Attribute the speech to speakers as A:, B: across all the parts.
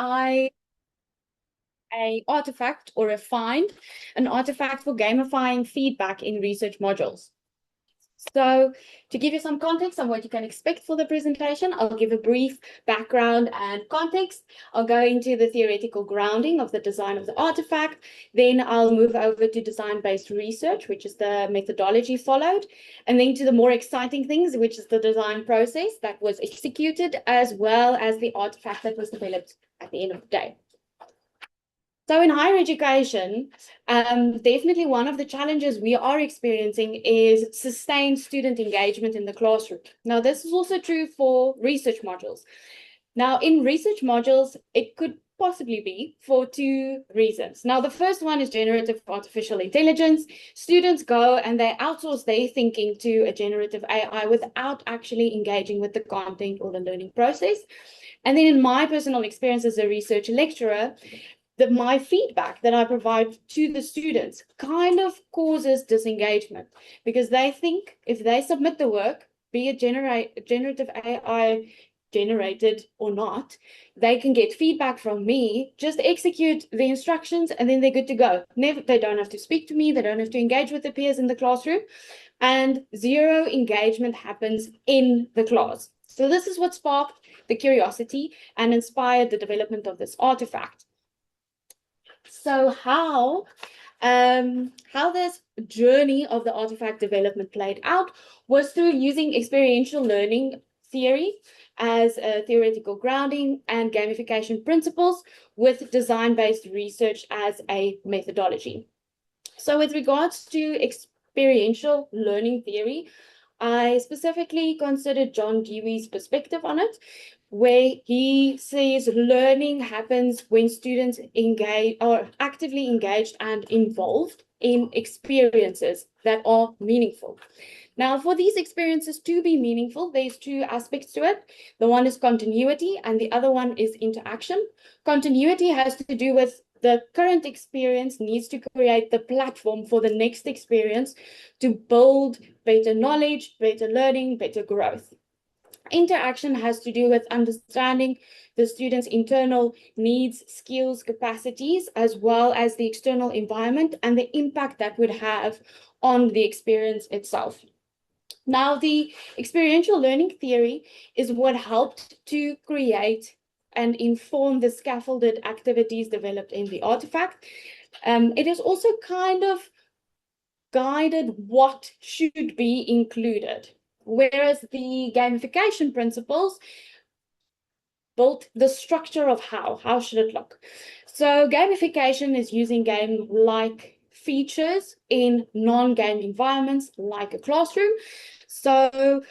A: I an artifact or a find, an artifact for gamifying feedback in research modules. So to give you some context on what you can expect for the presentation, I'll give a brief background and context. I'll go into the theoretical grounding of the design of the artifact. Then I'll move over to design-based research, which is the methodology followed, and then to the more exciting things, which is the design process that was executed, as well as the artifact that was developed at the end of the day. So in higher education, definitely one of the challenges we are experiencing is sustained student engagement in the classroom. Now, this is also true for research modules. Now, in research modules, it could possibly be for two reasons. Now, the first one is generative artificial intelligence. Students go and they outsource their thinking to a generative AI without actually engaging with the content or the learning process. And then in my personal experience as a research lecturer, my feedback that I provide to the students kind of causes disengagement because they think if they submit the work, be it generative AI generated or not, they can get feedback from me, just execute the instructions, and then they're good to go. They don't have to speak to me, they don't have to engage with their peers in the classroom, and zero engagement happens in the class. So this is what sparked the curiosity and inspired the development of this artifact. So how this journey of the artifact development played out was through using experiential learning theory as a theoretical grounding and gamification principles with design-based research as a methodology. So with regards to experiential learning theory, I specifically considered John Dewey's perspective on it, where he says learning happens when students are actively engaged and involved in experiences that are meaningful. Now, for these experiences to be meaningful, there's two aspects to it. The one is continuity and the other one is interaction. Continuity has to do with the current experience needs to create the platform for the next experience to build better knowledge, better learning, better growth. Interaction has to do with understanding the students' internal needs, skills, capacities, as well as the external environment and the impact that would have on the experience itself. Now, the experiential learning theory is what helped to create and inform the scaffolded activities developed in the artifact. It is also kind of guided what should be included, whereas the gamification principles built the structure of how should it look. So gamification is using game-like features in non-game environments like a classroom. So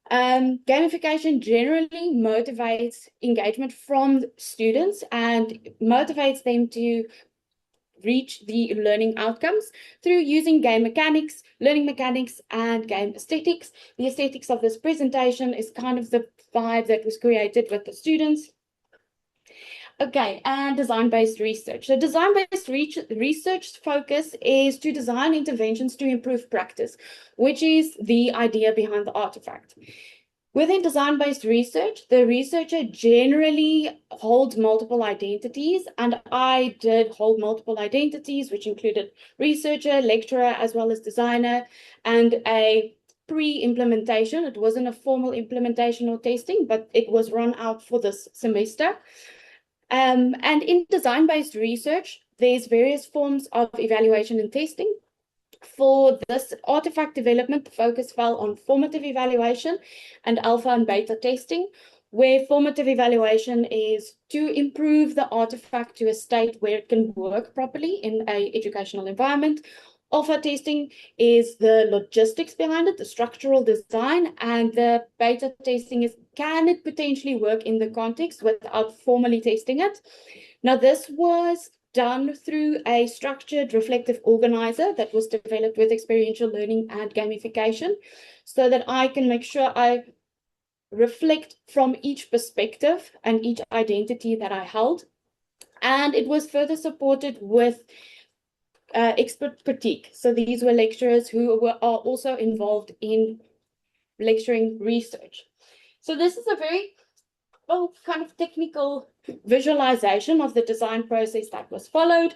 A: gamification generally motivates engagement from students and motivates them to reach the learning outcomes through using game mechanics, learning mechanics, and game aesthetics. The aesthetics of this presentation is kind of the vibe that was created with the students. Okay, and design-based research. So design-based research focus is to design interventions to improve practice, which is the idea behind the artifact. Within design-based research, the researcher generally holds multiple identities, and I did hold multiple identities, which included researcher, lecturer, as well as designer, and a pre-implementation. It wasn't a formal implementation or testing, but it was run out for this semester. And in design-based research, there's various forms of evaluation and testing. For this artifact development, the focus fell on formative evaluation and alpha and beta testing, where formative evaluation is to improve the artifact to a state where it can work properly in an educational environment. Alpha testing is the logistics behind it, the structural design, and the beta testing is, can it potentially work in the context without formally testing it? Now, this was done through a structured reflective organizer that was developed with experiential learning and gamification so that I can make sure I reflect from each perspective and each identity that I held. And it was further supported with expert critique. So these were lecturers who are also involved in lecturing research. So this is a very well, kind of technical visualization of the design process that was followed.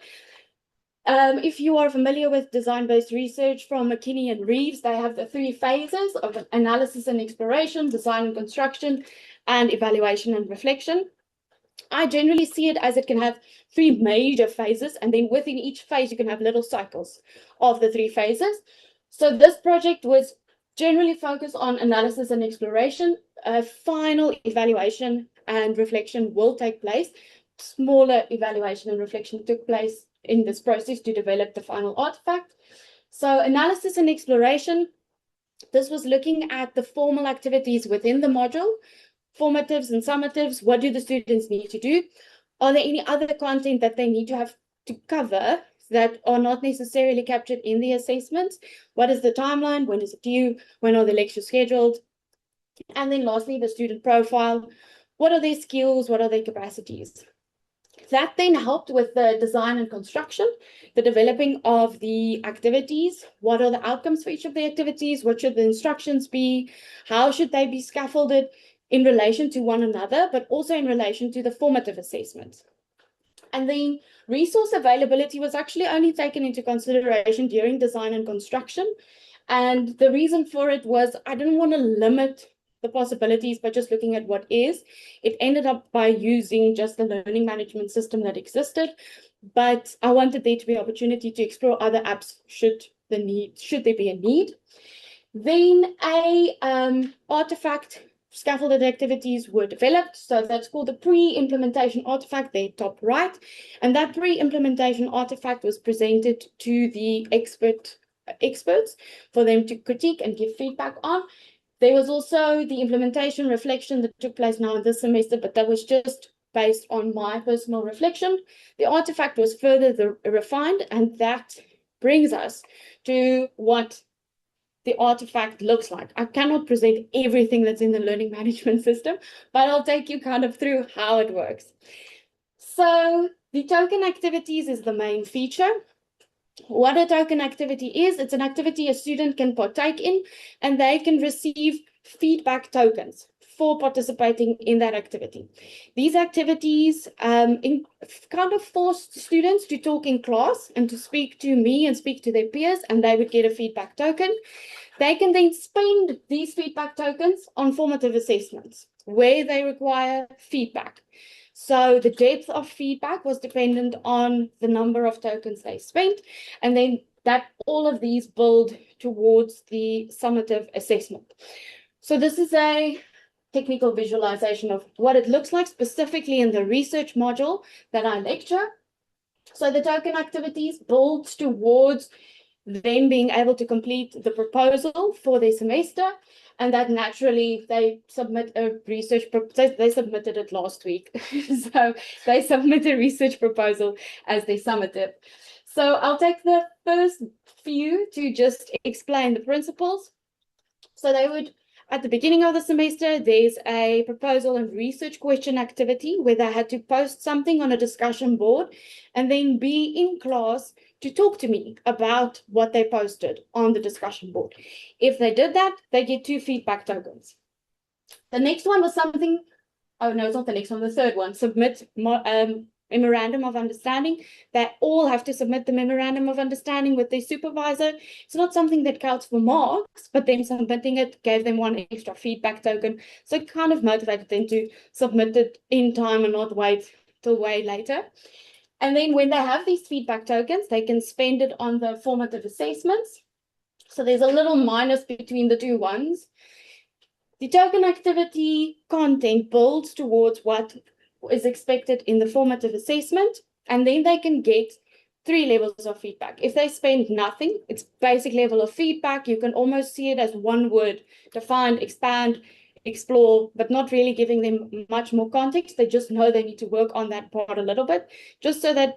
A: If you are familiar with design-based research from McKinney and Reeves, they have the 3 phases of analysis and exploration, design and construction, and evaluation and reflection. I generally see it as it can have 3 major phases, and then within each phase, you can have little cycles of the 3 phases. So this project was generally focused on analysis and exploration. A final evaluation and reflection will take place. Smaller evaluation and reflection took place in this process to develop the final artifact. So analysis and exploration, this was looking at the formal activities within the module, formatives and summatives. What do the students need to do? Are there any other content that they need to have to cover that are not necessarily captured in the assessments? What is the timeline? When is it due? When are the lectures scheduled? And then lastly, the student profile. What are their skills? What are their capacities? That then helped with the design and construction, the developing of the activities. What are the outcomes for each of the activities? What should the instructions be? How should they be scaffolded in relation to one another, but also in relation to the formative assessments? And then resource availability was actually only taken into consideration during design and construction. And the reason for it was I didn't want to limit the possibilities by just looking at what is. It ended up by using just the learning management system that existed, but I wanted there to be opportunity to explore other apps should there be a need. Then artifact scaffolded activities were developed. So that's called the pre-implementation artifact, there top right. And that pre-implementation artifact was presented to the experts for them to critique and give feedback on. There was also the implementation reflection that took place now in this semester, but that was just based on my personal reflection. The artifact was further refined, and that brings us to what the artifact looks like. I cannot present everything that's in the learning management system, but I'll take you kind of through how it works. So the token activities is the main feature. What a token activity is, it's an activity a student can partake in, and they can receive feedback tokens for participating in that activity. These activities kind of force students to talk in class and to speak to me and speak to their peers, and they would get a feedback token. They can then spend these feedback tokens on formative assessments where they require feedback. So the depth of feedback was dependent on the number of tokens they spent, and then that all of these build towards the summative assessment. So this is a technical visualization of what it looks like specifically in the research module that I lecture. So the token activities build towards them being able to complete the proposal for their semester, and that naturally they submit a research proposal. They submitted it last week. So they submit a research proposal as their summative. So I'll take the first few to just explain the principles. So they would, at the beginning of the semester, there's a proposal and research question activity where they had to post something on a discussion board and then be in class to talk to me about what they posted on the discussion board. If they did that, they get 2 feedback tokens. The next one was something, oh no, it's not the next one, the third one, submit memorandum of understanding. They all have to submit the memorandum of understanding with their supervisor. It's not something that counts for marks, but them submitting it gave them 1 extra feedback token. So it kind of motivated them to submit it in time and not wait till way later. And then when they have these feedback tokens, they can spend it on the formative assessments. So there's a little minus between the 2 ones. The token activity content builds towards what is expected in the formative assessment, and then they can get 3 levels of feedback. If they spend nothing, it's basic level of feedback. You can almost see it as 1 word: define, expand, explore, but not really giving them much more context. They just know they need to work on that part a little bit, just so that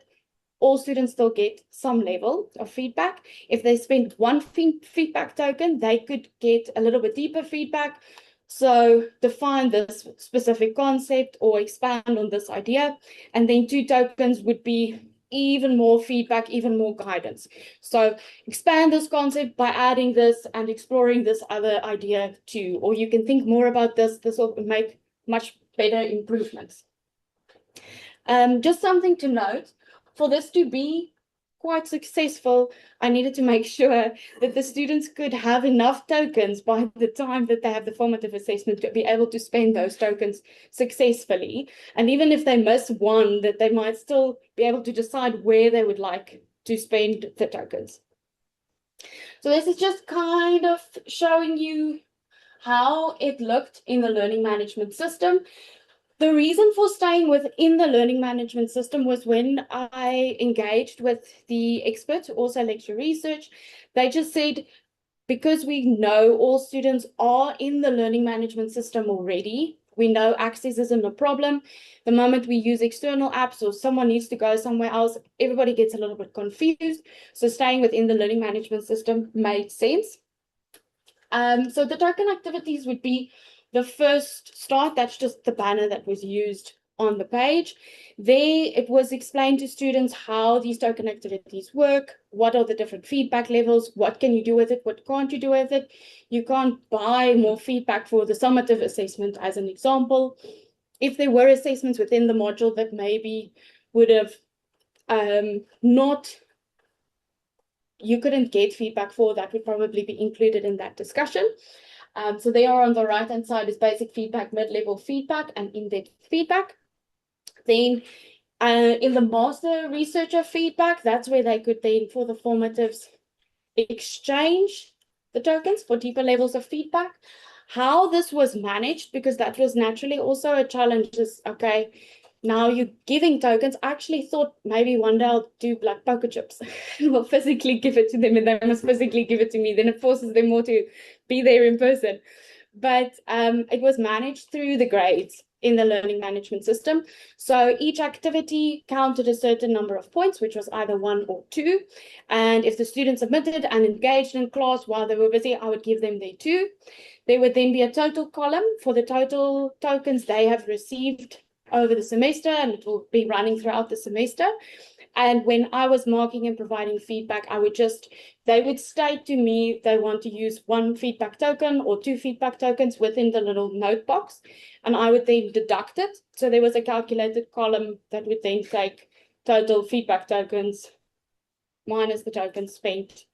A: all students still get some level of feedback. If they spend 1 feedback token, they could get a little bit deeper feedback. So define this specific concept or expand on this idea. And then 2 tokens would be even more feedback, even more guidance. So expand this concept by adding this and exploring this other idea too. Or you can think more about this. This will make much better improvements. Just something to note, for this to be quite successful, I needed to make sure that the students could have enough tokens by the time that they have the formative assessment to be able to spend those tokens successfully. And even if they miss one, that they might still be able to decide where they would like to spend the tokens. So this is just kind of showing you how it looked in the learning management system. The reason for staying within the learning management system was when I engaged with the experts who also lecture research, they just said, because we know all students are in the learning management system already, we know access isn't a problem. The moment we use external apps or someone needs to go somewhere else, everybody gets a little bit confused. So staying within the learning management system made sense. So the token activities would be the first start. That's just the banner that was used on the page. There it was explained to students how these token activities work, what are the different feedback levels, what can you do with it, what can't you do with it. You can't buy more feedback for the summative assessment as an example. If there were assessments within the module that maybe would have you couldn't get feedback for, that would probably be included in that discussion. So they are on the right-hand side is basic feedback, mid-level feedback, and in-depth feedback. Then in the master researcher feedback, that's where they could then, for the formatives, exchange the tokens for deeper levels of feedback. How this was managed, because that was naturally also a challenge, is, okay, now you're giving tokens. I actually thought maybe one day I'll do like poker chips. We'll physically give it to them and they must physically give it to me. Then it forces them more to be there in person. But it was managed through the grades in the learning management system. So each activity counted a certain number of points, which was either 1 or 2. And if the student submitted and engaged in class while they were busy, I would give them their 2. There would then be a total column for the total tokens they have received over the semester, and it will be running throughout the semester. And when I was marking and providing feedback, they would state to me they want to use 1 feedback token or 2 feedback tokens within the little note box, and I would then deduct it. So there was a calculated column that would then take total feedback tokens minus the tokens spent.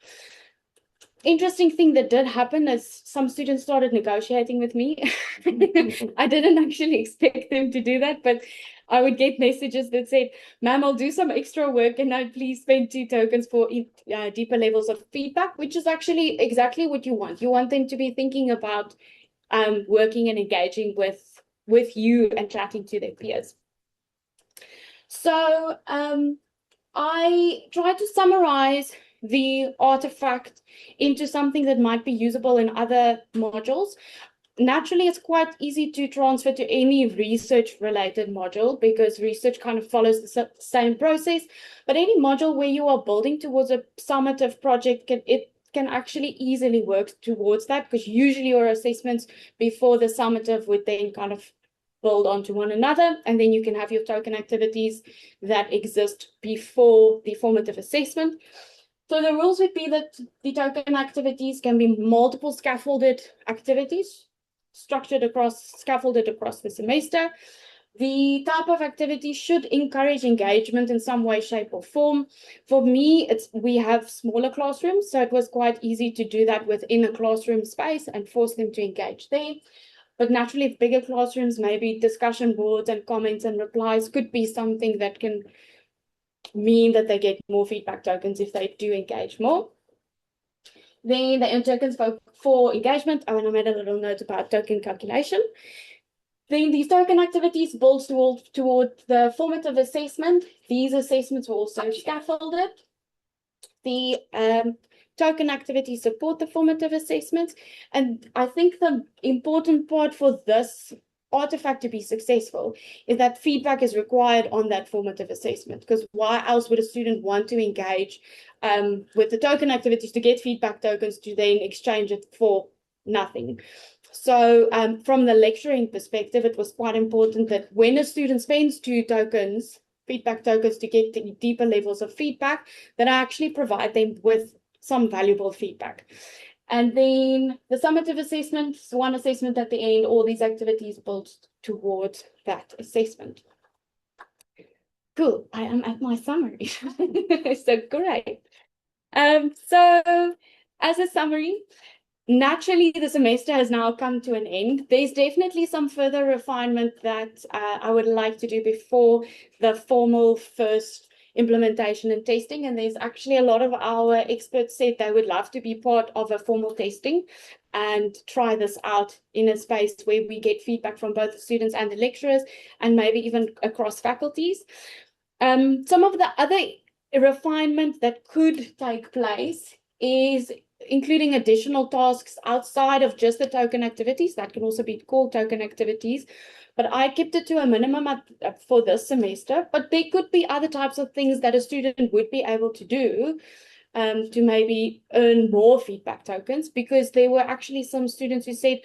A: Interesting thing that did happen is some students started negotiating with me. I didn't actually expect them to do that, but I would get messages that said, "Ma'am, I'll do some extra work and now please spend 2 tokens for deeper levels of feedback," which is actually exactly what you want. You want them to be thinking about working and engaging with you and chatting to their peers. So I tried to summarize the artifact into something that might be usable in other modules. Naturally, it's quite easy to transfer to any research-related module because research kind of follows the same process. But any module where you are building towards a summative project, can actually easily work towards that, because usually your assessments before the summative would then kind of build onto one another, and then you can have your token activities that exist before the formative assessment. So the rules would be that the token activities can be multiple scaffolded activities, scaffolded across the semester. The type of activity should encourage engagement in some way, shape, or form. For me, we have smaller classrooms, so it was quite easy to do that within a classroom space and force them to engage there. But naturally, bigger classrooms, maybe discussion boards and comments and replies could be something that can mean that they get more feedback tokens if they do engage more. Then they earn tokens for engagement. Oh, and I made a little note about token calculation. Then these token activities build toward the formative assessment. These assessments were also scaffolded. The token activities support the formative assessments. And I think the important part for this artifact to be successful is that feedback is required on that formative assessment, because why else would a student want to engage with the token activities to get feedback tokens to then exchange it for nothing? So from the lecturing perspective, it was quite important that when a student spends 2 tokens, feedback tokens, to get the deeper levels of feedback, that I actually provide them with some valuable feedback. And then the summative assessment, so one assessment at the end, all these activities built towards that assessment. Cool, I am at my summary. So great. So as a summary, naturally, the semester has now come to an end. There's definitely some further refinement that I would like to do before the formal first implementation and testing. And there's actually a lot of our experts said they would love to be part of a formal testing and try this out in a space where we get feedback from both the students and the lecturers, and maybe even across faculties. Some of the other refinement that could take place is including additional tasks outside of just the token activities. That can also be called token activities, but I kept it to a minimum for this semester. But there could be other types of things that a student would be able to do to maybe earn more feedback tokens, because there were actually some students who said,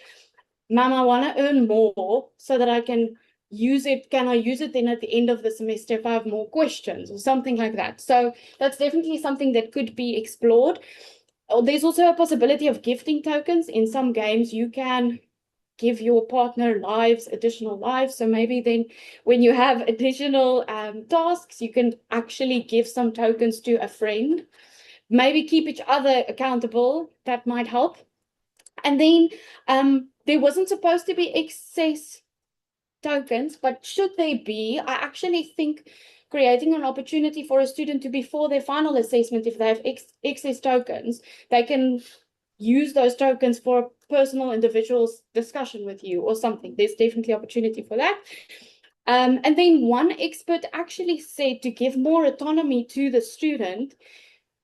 A: Mom, I want to earn more so that I can use it. Can I use it then at the end of the semester if I have more questions or something like that? So that's definitely something that could be explored. There's also a possibility of gifting tokens. In some games, you can give your partner lives, additional lives. So maybe then when you have additional tasks, you can actually give some tokens to a friend. Maybe keep each other accountable. That might help. And then there wasn't supposed to be excess tokens, but should they be, I actually think creating an opportunity for a student to, before their final assessment, if they have excess tokens, they can use those tokens for a personal individual discussion with you or something. There's definitely opportunity for that. And then one expert actually said to give more autonomy to the student,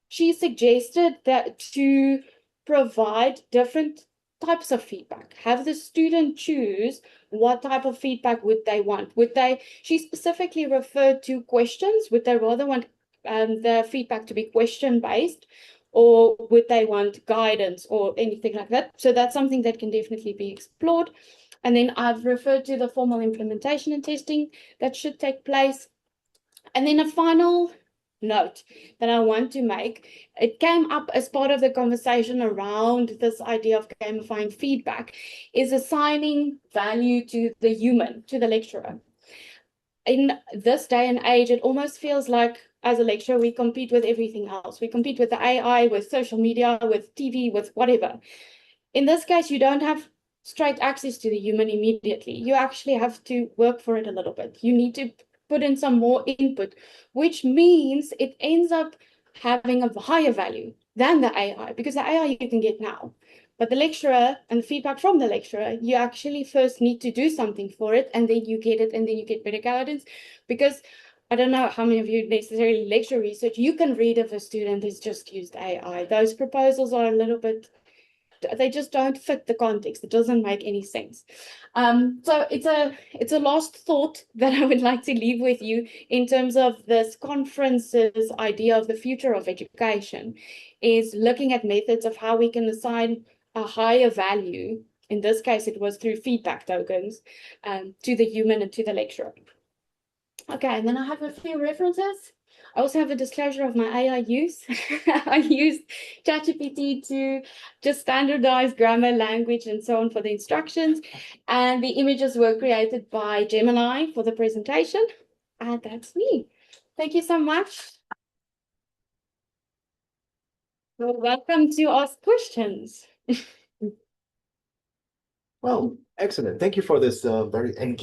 A: she suggested that to provide different types of feedback, have the student choose what type of feedback would they want. She specifically referred to questions. Would they rather want the feedback to be question-based, or would they want guidance or anything like that? So that's something that can definitely be explored. And then I've referred to the formal implementation and testing that should take place. And then a final note that I want to make, it came up as part of the conversation around this idea of gamifying feedback, is assigning value to the human, to the lecturer. In this day and age, it almost feels like as a lecturer, we compete with everything else. We compete with the AI, with social media, with TV, with whatever. In this case, you don't have straight access to the human immediately. You actually have to work for it a little bit. You need to put in some more input, which means it ends up having a higher value than the AI, because the AI you can get now. But the lecturer and the feedback from the lecturer, you actually first need to do something for it, and then you get it, and then you get better guidance. Because I don't know how many of you necessarily lecture research, you can read if a student has just used AI. Those proposals are a little bit, they just don't fit the context. It doesn't make any sense. So it's a last thought that I would like to leave with you in terms of this conference's idea of the future of education, is looking at methods of how we can assign a higher value. In this case, it was through feedback tokens to the human and to the lecturer. Okay, and then I have a few references. I also have a disclosure of my AI use. I used ChatGPT to just standardize grammar, language, and so on for the instructions. And the images were created by Gemini for the presentation. And that's me. Thank you so much. You're welcome to ask questions.
B: Well, excellent. Thank you for this very engaging